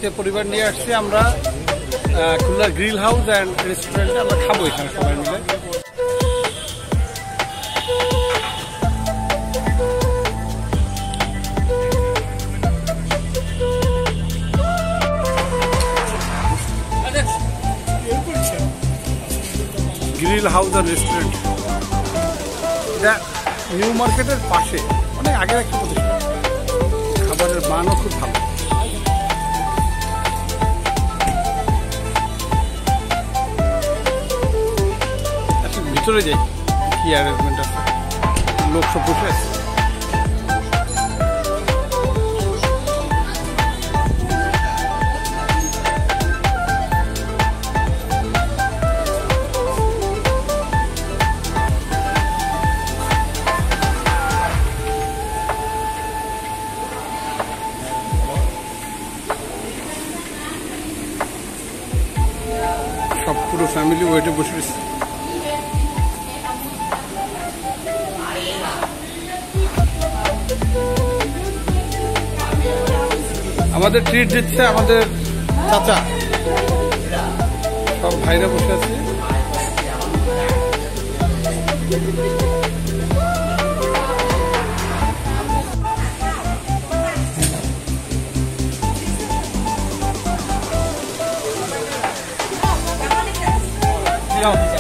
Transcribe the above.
আজকে পরিবার নিয়ে আসছি আমরা খুলনার গ্রিল হাউস অ্যান্ড রেস্টুরেন্টে আমরা খাবো এখানে সবাই মিলে। গ্রিল হাউস আর রেস্টুরেন্ট, এটা নিউ মার্কেটের পাশে, অনেক আগের একটা প্রতিষ্ঠান। খাবারের মানও খুব ভালো। আচ্ছা ভিতরে যাই, কি অ্যারেঞ্জমেন্ট আছে, লোক সব বসে আছে। সব পুরো ফ্যামিলি ওয়েটে বসে রয়েছে। আমাদের ট্রিট দিচ্ছে আমাদের চাচা, সব ভাইরা বসে আছে। No.